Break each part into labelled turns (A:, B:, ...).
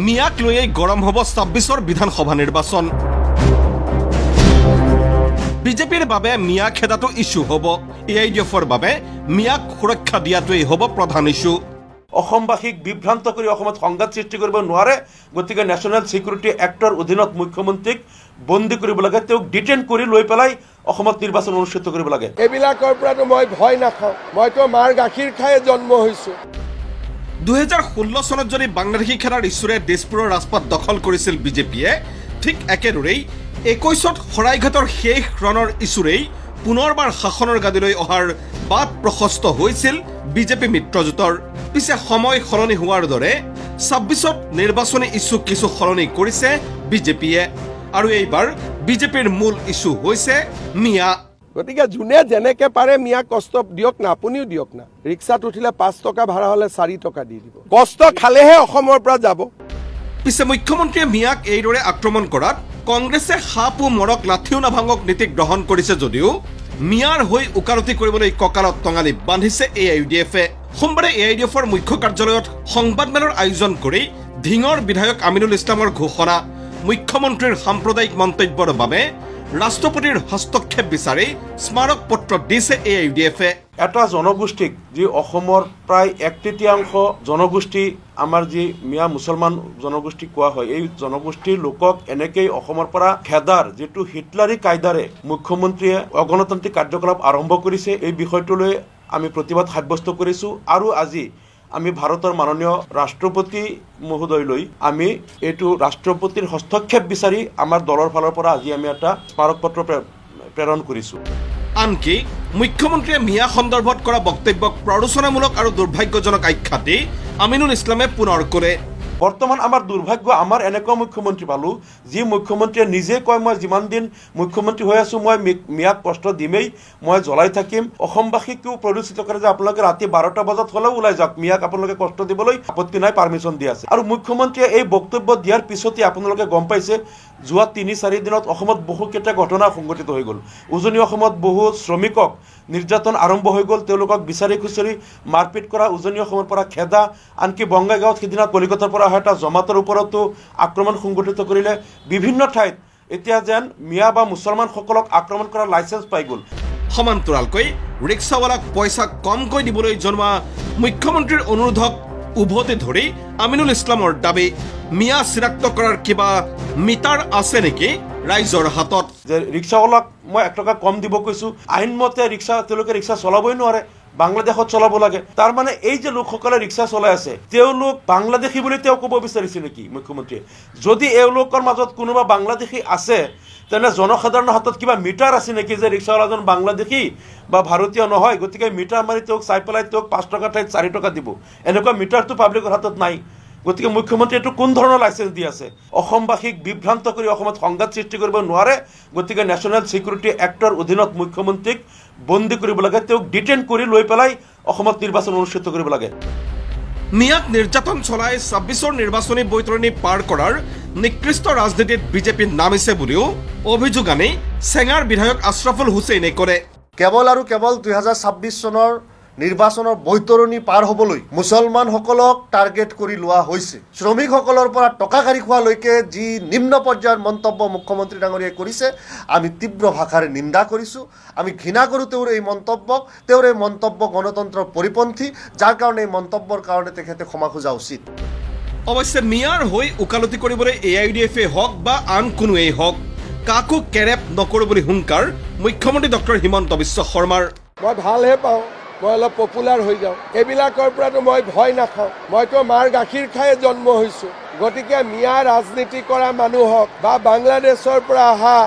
A: মিয়াক লৈয়ে গৰম হ'ব ২৬ৰ বিধানসভা নিৰ্বাচন। বিজেপিৰ বাবে মিয়া খেদাটো ইছ্যু হ'ব। AIDFৰ বাবে মিয়াক সুৰক্ষা দিয়াটোৱেই হ'ব প্ৰধান ইছ্যু।
B: অসমবাসীক বিভ্ৰান্ত কৰি অসমত সংঘাত সৃষ্টি কৰিব নোৱাৰে, গতিকে নেশ্যনেল ছিকিউৰিটি এক্টৰ অধীনত মুখ্যমন্ত্ৰীক বন্দী কৰিব লাগে, তেওঁক ডিটেইন কৰি লৈ পেলাই অসমত নিৰ্বাচন অনুষ্ঠিত কৰিব লাগে।
C: এইবিলাকৰ পৰাটো মই ভয় নাখাওঁ, মইতো মাৰ গাখীৰ খায়ে জন্ম হৈছোঁ।
A: ২০১৬ চনত যদি বাংলাদেশী খেলাৰ ইছ্যুৰে দিছপুৰৰ ৰাজপথ দখল কৰিছিল বিজেপিয়ে, ঠিক একেদৰেই ২১ত শৰাইঘাটৰ শেষ ৰণৰ ইছ্যুৰেই পুনৰবাৰ শাসনৰ গাদীলৈ অহাৰ বাট প্ৰশস্ত হৈছিল বিজেপি মিত্ৰজোঁটৰ। পিছে সময় সলনি হোৱাৰ দৰে ২৬ত নিৰ্বাচনী ইছ্যু কিছু সলনি কৰিছে বিজেপিয়ে, আৰু এইবাৰ বিজেপিৰ মূল ইছ্যু হৈছে মিয়া।
C: গতিকে যোনে যেনেকে পাৰে মিয়াক কষ্ট দিয়ক না, আপুনিও দিয়ক না। ৰিক্সাত উঠিলে ৫ টকা ভাড়া হ'লে ৪ টকা দি দিব। কষ্ট খালেহে অসমৰ পৰা যাব।
A: পিছে মুখ্যমন্ত্ৰীয়ে মিয়াক এইদৰে আক্ৰমণ কৰাত কংগ্ৰেছে সাপো মৰক লাঠিও নাভাঙক নীতি গ্ৰহণ কৰিছে যদিও মিয়াৰ হৈ ওকালতি কৰিবলৈ কঁকালত টঙালি বান্ধিছে AIDFে। সোমবাৰে AIDFৰ মুখ্য কাৰ্যালয়ত সংবাদমেলৰ আয়োজন কৰি ধিঙৰ বিধায়ক আমিনুল ইছলামৰ ঘোষণা, মুখ্যমন্ত্ৰীৰ সাম্প্ৰদায়িক মন্তব্যৰ বাবে ৰাষ্ট্ৰপতিৰ হস্তক্ষেপ বিচাৰি স্মাৰক পত্ৰ দিছে AIDFে।
B: এটা জনগোষ্ঠীক, যি অসমৰ প্ৰায় ১/৩ জনগোষ্ঠী আমাৰ যি মিয়া মুছলমান জনগোষ্ঠী কোৱা হয়, এই জনগোষ্ঠীৰ লোকক এনেকেই অসমৰ পৰা খেদাৰ যিটো হিটলাৰী কায়দাৰে মুখ্যমন্ত্ৰীয়ে অগণতান্ত্ৰিক কাৰ্যকলাপ আৰম্ভ কৰিছে, এই বিষয়টোলৈ আমি প্ৰতিবাদ সাব্যস্ত কৰিছোঁ। আৰু আজি আমি ভাৰতৰ মাননীয় ৰাষ্ট্ৰপতি মহোদয়লৈ আমি এইটো ৰাষ্ট্ৰপতিৰ হস্তক্ষেপ বিচাৰি আমাৰ দলৰ ফালৰ পৰা আজি আমি এটা স্মাৰক পত্ৰ প্ৰেৰণ কৰিছোঁ।
A: আনকি মুখ্যমন্ত্ৰীয়ে মিয়া সন্দৰ্ভত কৰা বক্তব্যক প্ৰৰোচনামূলক আৰু দুৰ্ভাগ্যজনক আখ্যা দি আমিনুল ইছলামে পুনৰ ক'লে,
B: বৰ্তমান আমাৰ দুৰ্ভাগ্য, আমাৰ এনেকুৱা মুখ্যমন্ত্ৰী পালোঁ যি মুখ্যমন্ত্ৰীয়ে নিজে কয় মই যিমান দিন মুখ্যমন্ত্ৰী হৈ আছোঁ মই মিয়াক কষ্ট দিমেই, মই জ্বলাই থাকিম। অসমবাসীকো প্ৰৰোচিত কৰে যে আপোনালোকে ৰাতি ১২টা বজাত হ'লেও ওলাই যাওক, মিয়াক আপোনালোকে কষ্ট দিবলৈ আপত্তি নাই, পাৰ্মিশ্যন দি আছে। আৰু মুখ্যমন্ত্ৰীয়ে এই বক্তব্য দিয়াৰ পিছতে আপোনালোকে গম পাইছে যোৱা ৩-৪ দিনত অসমত বহুকেইটা ঘটনা সংঘটিত হৈ গ'ল। উজনি অসমত বহু শ্ৰমিকক নিৰ্যাতন আৰম্ভ হৈ গ'ল, তেওঁলোকক বিচাৰি খুচৰি মাৰপিট কৰা, উজনি অসমৰ পৰা খেদা, আনকি বঙাইগাঁৱত সিদিনা কলিকতাৰ পৰা অহা এটা জমাতৰ ওপৰতো আক্ৰমণ সংঘটিত কৰিলে। বিভিন্ন ঠাইত এতিয়া যেন মিয়া বা মুছলমানসকলক আক্ৰমণ কৰাৰ লাইচেঞ্চ পাই গ'ল।
A: সমান্তৰালকৈ ৰিক্সাৱালাক পইচা কমকৈ দিবলৈ জনোৱা মুখ্যমন্ত্ৰীৰ অনুৰোধক উভতি ধৰি আমিনুল ইছলামৰ দাবী, মিয়া চিনাক্ত কৰাৰ কিবা মিটাৰ আছে নেকি ৰাইজৰ হাতত?
B: যে ৰিক্সাৱালাক মই ১ টকা কম দিব কৈছোঁ, আইনমতে তেওঁলোকে ৰিক্সা চলাবই নোৱাৰে, বাংলাদেশত চলাব লাগে। তাৰ মানে এই যে লোকসকলে ৰিক্সা চলাই আছে তেওঁলোক বাংলাদেশী বুলি তেওঁ ক'ব বিচাৰিছে নেকি মুখ্যমন্ত্ৰীয়ে? যদি এওঁলোকৰ মাজত কোনোবা বাংলাদেশী আছে তেনে জনসাধাৰণৰ হাতত কিবা মিটাৰ আছে নেকি যে ৰিক্সাৱালাজন বাংলাদেশী বা ভাৰতীয় নহয়, গতিকে মিটাৰ মাৰি তেওঁক চাই পেলাই তেওঁক ৫ টকাৰ ঠাইত ৪ টকা দিব, এনেকুৱা মিটাৰটো পাব্লিকৰ হাতত নাই। গতিকে মুখ্যমন্ত্ৰীয়ে এইটো কোন ধৰণৰ লাইচেঞ্চ দি আছে? অসমবাসীক বিভ্ৰান্ত কৰি অসমত সংঘাত সৃষ্টি কৰিব নোৱাৰে, গতিকে নেশ্যনেল ছিকিউৰিটি এক্টৰ অধীনত মুখ্যমন্ত্ৰীক বন্দী কৰিব লাগে, তেওঁক ডিটেইন কৰি লৈ পেলাই অসমত নিৰ্বাচন অনুষ্ঠিত কৰিব লাগে।
A: মিয়াক নিৰ্যাতন চলাই ২৬ৰ নিৰ্বাচনী বৈতৰণি পাৰ কৰাৰ নিকৃষ্ট ৰাজনীতিত বিজেপি নামিছে বুলিও অভিযোগ আনি চেঙাৰ বিধায়ক আশ্ৰাফুল হুছেইনে কৰে।
D: কেৱল আৰু কেৱল ২০২৬ চনৰ নিৰ্বাচনৰ বৈতৰণি পাৰ হ'বলৈ মুছলমানসকলক টাৰ্গেট কৰি লোৱা হৈছে। শ্ৰমিকসকলৰ পৰা টকা কাঢ়ি খোৱালৈকে যি নিম্ন পৰ্যায়ৰ মন্তব্য মুখ্যমন্ত্ৰী ডাঙৰীয়াই কৰিছে, আমি তীব্ৰ ভাষাৰে নিন্দা কৰিছোঁ। আমি ঘৃণা কৰোঁ তেওঁৰ এই মন্তব্যক। তেওঁৰ এই মন্তব্য গণতন্ত্ৰৰ পৰিপন্থী, যাৰ কাৰণে এই মন্তব্যৰ কাৰণে তেখেতে ক্ষমা খোজা উচিত।
A: অৱশ্যে মিয়াৰ হৈ ওকালতি কৰিবলৈ AIDFে হওক বা আন কোনোৱেই হওক কাকো কেৰেপ নকৰোঁ বুলি হুংকাৰ মুখ্যমন্ত্ৰী ডক্টৰ হিমন্ত বিশ্ব শৰ্মাৰ।
C: মই ভালহে পাওঁ, মই অলপ পপুলাৰ হৈ যাওঁ। এইবিলাকৰ পৰাটো মই ভয় নাখাওঁ, মইতো মাৰ গাখীৰ খায়ে জন্ম হৈছোঁ। গতিকে মিয়া ৰাজনীতি কৰা মানুহক বা বাংলাদেশৰ পৰা অহা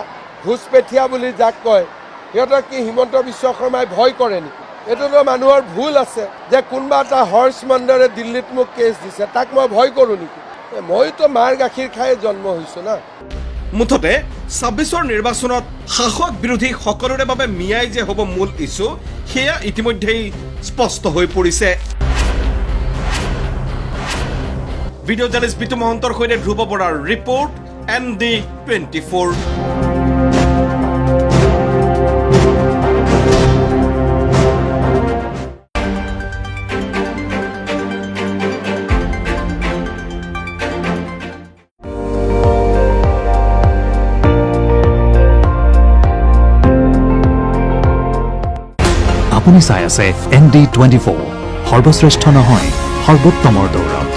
C: ঘোচপেঠীয়া বুলি যাক কয়, সিহঁতক কি হিমন্ত বিশ্ব শৰ্মাই ভয় কৰে নেকি? এইটোতো মানুহৰ ভুল আছে যে কোনোবা এটা হৰ্চ মণ্ডৰে দিল্লীত মোক কেছ দিছে, তাক মই ভয় কৰোঁ নেকি? মইতো মাৰ গাখীৰ খায়ে জন্ম হৈছোঁ না।
A: মুঠতে ২৬ৰ নিৰ্বাচনত শাসক বিৰোধী সকলোৰে বাবে মিয়াই যে হ'ব মূল ইছ্যু, সেয়া ইতিমধ্যেই স্পষ্ট হৈ পৰিছে। ভিডিঅ' জাৰ্নেলিষ্ট বিতু মহন্তৰ সৈতে ধ্ৰুৱ বৰাৰ ৰিপৰ্ট, ND24।
E: আপুনি চাই আছে ND24 সৰ্বশ্ৰেষ্ঠ নহয় সৰ্বোত্তমৰ দৌৰ